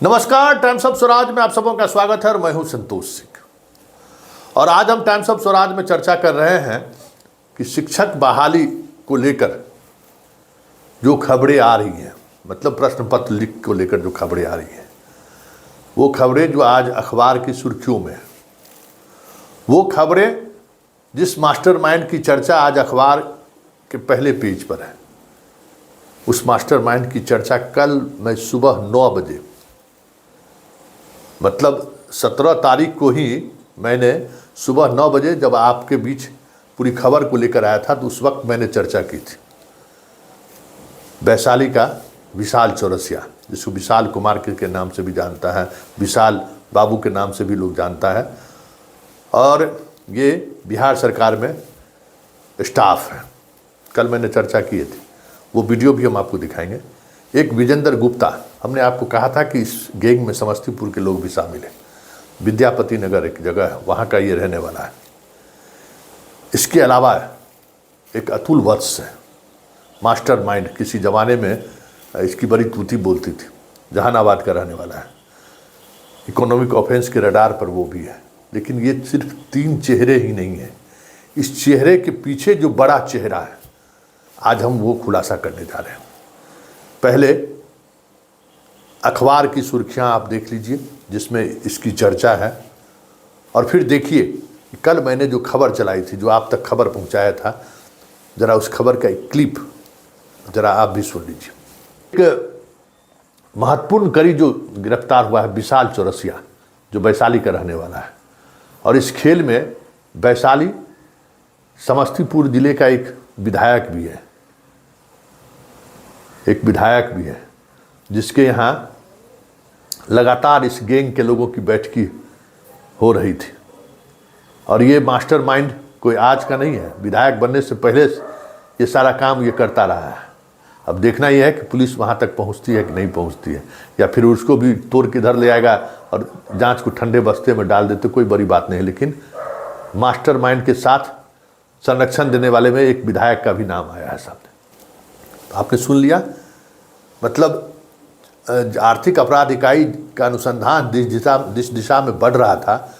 नमस्कार, times of Swaraj में आप सबों का स्वागत है और मैं हूं संतोष सिंह। और आज हम टाइम्स ऑफ स्वराज में चर्चा कर रहे हैं कि शिक्षक बहाली को लेकर जो खबरें आ रही हैं, मतलब प्रश्न पत्र लीक को लेकर जो खबरें आ रही हैं, वो खबरें जो आज अखबार की सुर्खियों में है, वो खबरें जिस मास्टरमाइंड की चर्चा आज अखबार के पहले पेज पर है, उस मास्टरमाइंड की चर्चा कल मैं सुबह 9 बजे, मतलब 17 तारीख को ही मैंने सुबह 9 बजे जब आपके बीच पूरी खबर को लेकर आया था, तो उस वक्त मैंने चर्चा की थी। वैशाली का विशाल चौरसिया, जिसको विशाल कुमार के नाम से भी जानता है, विशाल बाबू के नाम से भी लोग जानता है, और ये बिहार सरकार में स्टाफ है। कल मैंने चर्चा की थी, वो वीडियो भी हम आपको दिखाएंगे। एक विजेंद्र गुप्ता, हमने आपको कहा था कि इस गैंग में समस्तीपुर के लोग भी शामिल हैं। विद्यापति नगर एक जगह है, वहाँ का ये रहने वाला है। इसके अलावा एक अतुल वत्स है, मास्टरमाइंड, किसी ज़माने में इसकी बड़ी तूती बोलती थी, जहानाबाद का रहने वाला है। इकोनॉमिक ऑफेंस के रडार पर वो भी है। लेकिन ये सिर्फ 3 चेहरे ही नहीं हैं, इस चेहरे के पीछे जो बड़ा चेहरा है, आज हम वो खुलासा करने जा रहे हैं। पहले अखबार की सुर्खियां आप देख लीजिए जिसमें इसकी चर्चा है, और फिर देखिए कल मैंने जो खबर चलाई थी, जो आप तक खबर पहुंचाया था, ज़रा उस खबर का एक क्लिप ज़रा आप भी सुन लीजिए। एक महत्वपूर्ण कड़ी जो गिरफ्तार हुआ है, विशाल चौरसिया, जो वैशाली का रहने वाला है। और इस खेल में वैशाली समस्तीपुर जिले का एक विधायक भी है, जिसके यहाँ लगातार इस गैंग के लोगों की बैठकी हो रही थी। और ये मास्टरमाइंड कोई आज का नहीं है, विधायक बनने से पहले ये सारा काम ये करता रहा है। अब देखना ये है कि पुलिस वहाँ तक पहुँचती है कि नहीं पहुँचती है, या फिर उसको भी तोड़ के इधर ले आएगा और जांच को ठंडे बस्ते में डाल देते, कोई बड़ी बात नहीं है। लेकिन मास्टरमाइंड के साथ संरक्षण देने वाले में एक विधायक का भी नाम आया है सामने। तो आपने सुन लिया, मतलब आर्थिक अपराध इकाई का अनुसंधान जिस दिशा में बढ़ रहा था,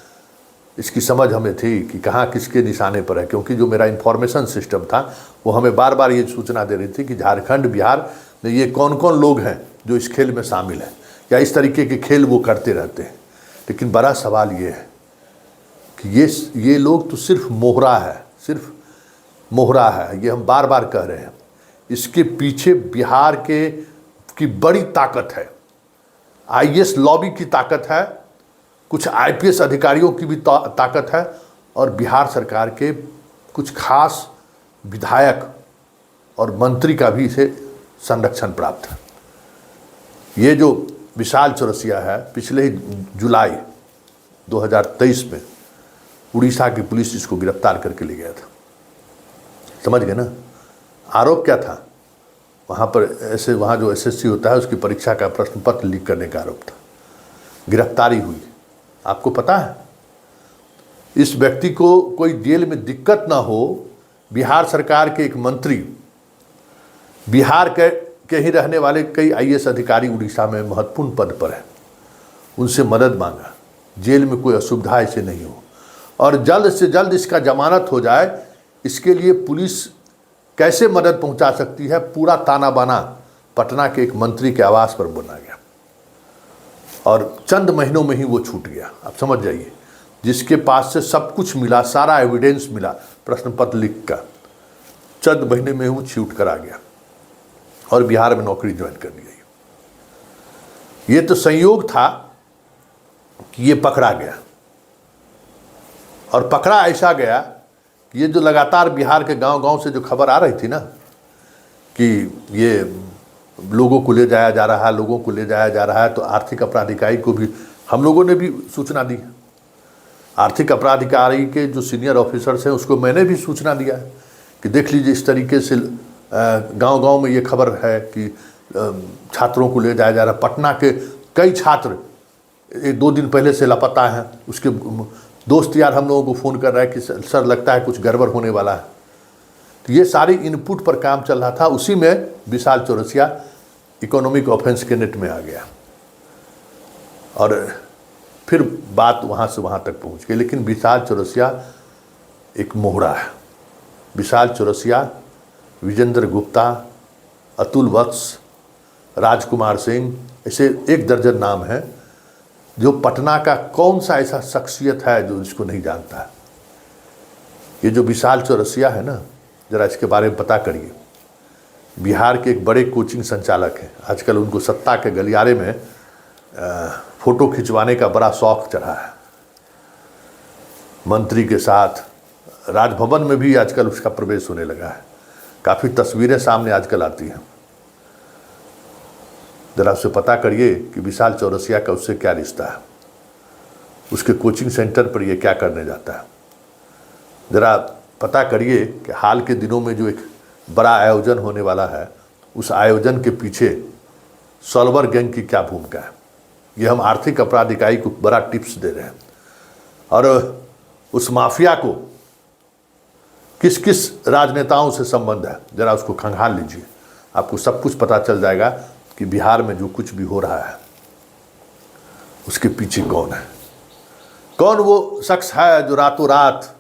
इसकी समझ हमें थी कि कहाँ किसके निशाने पर है। क्योंकि जो मेरा इंफॉर्मेशन सिस्टम था वो हमें बार बार ये सूचना दे रही थी कि झारखंड बिहार में ये कौन कौन लोग हैं जो इस खेल में शामिल हैं, या इस तरीके के खेल वो करते रहते हैं। लेकिन बड़ा सवाल ये है कि ये लोग तो सिर्फ मोहरा है, ये हम बार बार कह रहे हैं। इसके पीछे बिहार की बड़ी ताकत है, आईएएस लॉबी की ताकत है, कुछ आईपीएस अधिकारियों की भी ताकत है, और बिहार सरकार के कुछ खास विधायक और मंत्री का भी इसे संरक्षण प्राप्त है। ये जो विशाल चौरसिया है, पिछले ही जुलाई 2023 में उड़ीसा की पुलिस इसको गिरफ्तार करके ले गया था। समझ गए ना? आरोप क्या था? वहाँ जो एसएससी होता है उसकी परीक्षा का प्रश्न पत्र लीक करने का आरोप था। गिरफ्तारी हुई। आपको पता है, इस व्यक्ति को कोई जेल में दिक्कत ना हो, बिहार सरकार के एक मंत्री, बिहार के ही रहने वाले कई आईएएस अधिकारी उड़ीसा में महत्वपूर्ण पद पर है, उनसे मदद मांगा, जेल में कोई असुविधा ऐसे नहीं हो और जल्द से जल्द इसका जमानत हो जाए। इसके लिए पुलिस कैसे मदद पहुंचा सकती है, पूरा ताना बाना पटना के एक मंत्री के आवास पर बना गया, और चंद महीनों में ही वो छूट गया। आप समझ जाइए, जिसके पास से सब कुछ मिला, सारा एविडेंस मिला प्रश्न पत्र लीक का, चंद महीने में वो छूट कर आ गया और बिहार में नौकरी ज्वाइन कर ली। ये तो संयोग था कि ये पकड़ा गया, और पकड़ा ऐसा गया, ये जो लगातार बिहार के गांव-गांव से जो खबर आ रही थी ना कि ये लोगों को ले जाया जा रहा है, तो आर्थिक अपराध इकाई को भी हम लोगों ने भी सूचना दी। आर्थिक अपराध इकाई के जो सीनियर ऑफिसर्स हैं उसको मैंने भी सूचना दिया है कि देख लीजिए, इस तरीके से गांव-गांव में ये खबर है कि छात्रों को ले जाया जा रहा है। पटना के कई छात्र 1-2 दिन पहले से लापता हैं। उसके दोस्त यार हम लोगों को फ़ोन कर रहा है कि सर लगता है कुछ गड़बड़ होने वाला है। तो ये सारी इनपुट पर काम चल रहा था। उसी में विशाल चौरसिया इकोनॉमिक ऑफेंस के नेट में आ गया। और फिर बात वहाँ से वहाँ तक पहुँच गई। लेकिन विशाल चौरसिया एक मोहरा है। विशाल चौरसिया, विजेंद्र गुप्ता, अतुल वत्स, राजकुमार सिंह, ऐसे 1 दर्जन नाम है जो पटना का कौन सा ऐसा शख्सियत है जो इसको नहीं जानता है। ये जो विशाल चौरसिया है ना, ज़रा इसके बारे में पता करिए। बिहार के एक बड़े कोचिंग संचालक हैं। आजकल उनको सत्ता के गलियारे में फ़ोटो खिंचवाने का बड़ा शौक चढ़ा है। मंत्री के साथ राजभवन में भी आजकल उसका प्रवेश होने लगा है। काफ़ी तस्वीरें सामने आजकल आती हैं। ज़रा उससे पता करिए कि विशाल चौरसिया का उससे क्या रिश्ता है, उसके कोचिंग सेंटर पर ये क्या करने जाता है। ज़रा पता करिए कि हाल के दिनों में जो एक बड़ा आयोजन होने वाला है, उस आयोजन के पीछे सॉल्वर गैंग की क्या भूमिका है। ये हम आर्थिक अपराध इकाई को बड़ा टिप्स दे रहे हैं। और उस माफिया को किस किस राजनेताओं से संबंध है, ज़रा उसको खंगाल लीजिए। आपको सब कुछ पता चल जाएगा कि बिहार में जो कुछ भी हो रहा है उसके पीछे कौन है। कौन वो शख्स है जो रातों रात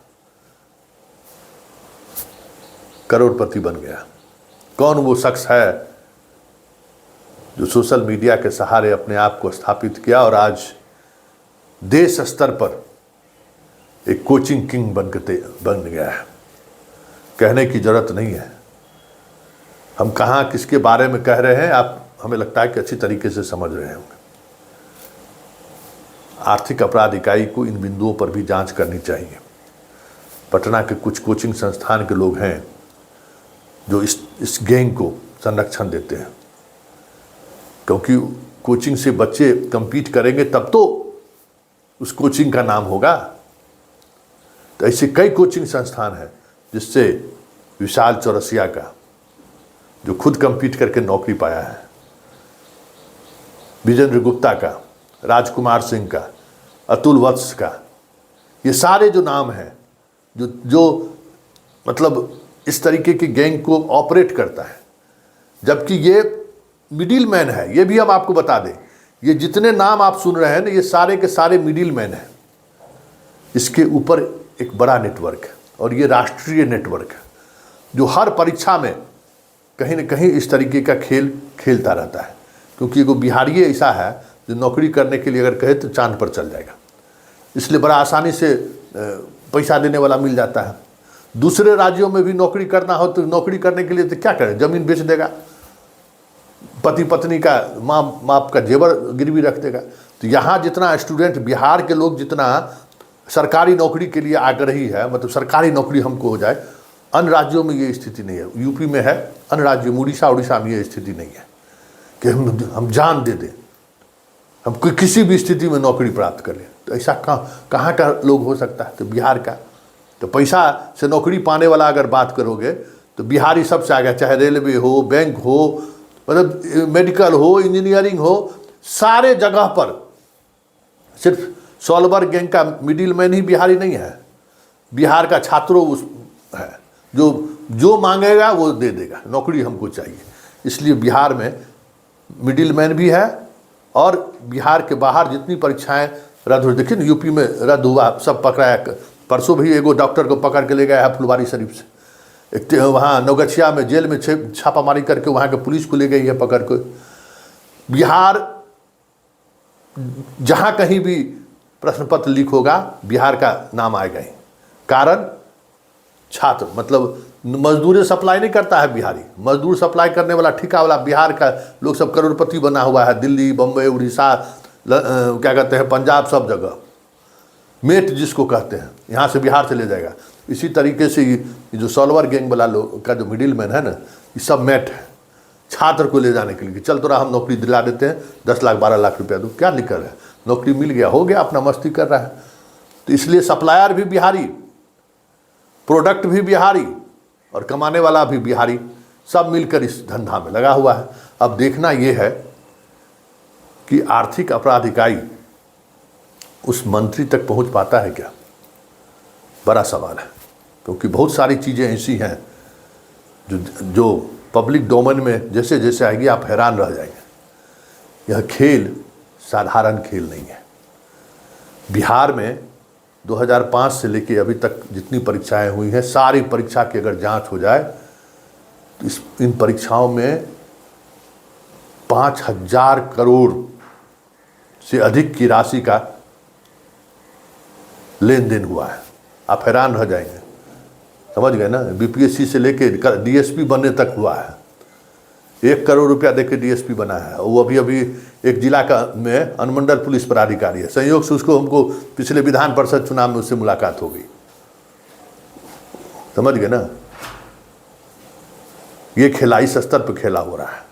करोड़पति बन गया। कौन वो शख्स है जो सोशल मीडिया के सहारे अपने आप को स्थापित किया और आज देश स्तर पर एक कोचिंग किंग बन गया है। कहने की जरूरत नहीं है। हम कहाँ किसके बारे में कह रहे हैं, आप हमें लगता है कि अच्छी तरीके से समझ रहे होंगे। आर्थिक अपराध इकाई को इन बिंदुओं पर भी जांच करनी चाहिए। पटना के कुछ कोचिंग संस्थान के लोग हैं जो इस गैंग को संरक्षण देते हैं, क्योंकि कोचिंग से बच्चे compete करेंगे तब तो उस कोचिंग का नाम होगा। तो ऐसे कई कोचिंग संस्थान हैं जिससे विशाल चौरसिया का, जो खुद compete करके नौकरी पाया है, विजेंद्र गुप्ता का, राजकुमार सिंह का, अतुल वत्स का, ये सारे जो नाम हैं जो मतलब इस तरीके की गैंग को ऑपरेट करता है, जबकि ये मिडिल मैन है। ये भी हम आपको बता दें, ये जितने नाम आप सुन रहे हैं ना, ये सारे के सारे मिडिल मैन हैं। इसके ऊपर एक बड़ा नेटवर्क है और ये राष्ट्रीय नेटवर्क है जो हर परीक्षा में कहीं ना कहीं इस तरीके का खेल खेलता रहता है। क्योंकि वो बिहारी ऐसा है जो नौकरी करने के लिए अगर कहे तो चांद पर चल जाएगा, इसलिए बड़ा आसानी से पैसा देने वाला मिल जाता है। दूसरे राज्यों में भी नौकरी करना हो तो नौकरी करने के लिए तो क्या करें, जमीन बेच देगा, पति पत्नी का माप का जेवर गिरवी रख देगा। तो यहाँ जितना स्टूडेंट, बिहार के लोग जितना सरकारी नौकरी के लिए आग्रही है, मतलब सरकारी नौकरी हमको हो जाए, अन्य राज्यों में ये स्थिति नहीं है। यूपी में है, अन्य राज्यों उड़ीसा में ये स्थिति नहीं है कि हम जान दे दें, हम किसी भी स्थिति में नौकरी प्राप्त कर लें। तो ऐसा कहाँ का लोग हो सकता है? तो बिहार का। तो पैसा से नौकरी पाने वाला अगर बात करोगे तो बिहारी सबसे आगे, चाहे रेलवे हो, बैंक हो, मतलब मेडिकल हो, इंजीनियरिंग हो, सारे जगह पर सिर्फ सॉल्वर गैंग का मिडिल मैन ही बिहारी नहीं है। बिहार का छात्रों उस है जो मांगेगा वो दे देगा, नौकरी हमको चाहिए। इसलिए बिहार में मिडिल मैन भी है। और बिहार के बाहर जितनी परीक्षाएं रद्द हो, देखिए यूपी में रद्द हुआ, सब पकड़ाया। परसों भी एगो डॉक्टर को पकड़ के ले गया है फुलवारी शरीफ से। एक वहाँ नौगछिया में जेल में छापामारी करके वहाँ के पुलिस को ले गई है पकड़ के। बिहार जहाँ कहीं भी प्रश्न पत्र लीक होगा, बिहार का नाम आएगा ही। कारण छात्र, मतलब मजदूरी सप्लाई नहीं करता है बिहारी। मजदूर सप्लाई करने वाला ठेका वाला बिहार का लोग सब करोड़पति बना हुआ है। दिल्ली, बम्बई, उड़ीसा, क्या कहते हैं, पंजाब, सब जगह मेट जिसको कहते हैं, यहाँ से बिहार से ले जाएगा। इसी तरीके से ये जो सॉल्वर गैंग वाला लोग का जो मिडिल मैन है ना, ये सब मेट है छात्र को ले जाने के लिए। चल तोरा हम नौकरी दिला देते हैं, 10 लाख 12 लाख रुपया दो, क्या लिखल है, नौकरी मिल गया, हो गया, अपना मस्ती कर रहा है। तो इसलिए सप्लायर भी बिहारी, प्रोडक्ट भी बिहारी और कमाने वाला भी बिहारी, सब मिलकर इस धंधा में लगा हुआ है। अब देखना ये है कि आर्थिक अपराध इकाई उस मंत्री तक पहुंच पाता है क्या, बड़ा सवाल है। क्योंकि बहुत सारी चीज़ें ऐसी हैं जो पब्लिक डोमेन में जैसे जैसे आएगी आप हैरान रह जाएंगे। यह खेल साधारण खेल नहीं है। बिहार में 2005 से लेके अभी तक जितनी परीक्षाएं हुई हैं, सारी परीक्षा की अगर जांच हो जाए तो इन परीक्षाओं में 5,000 करोड़ से अधिक की राशि का लेन देन हुआ है। आप हैरान रह जाएंगे, समझ गए ना। बीपीएससी से लेके डीएसपी बनने तक हुआ है। 1 करोड़ रुपया देके डीएसपी बना है। वो अभी एक जिला का में अनुमंडल पुलिस पदाधिकारी है। संयोग से उसको हमको पिछले विधान परिषद चुनाव में उससे मुलाकात हो गई, समझ गए ना। ये खेला इस स्तर पर खेला हो रहा है।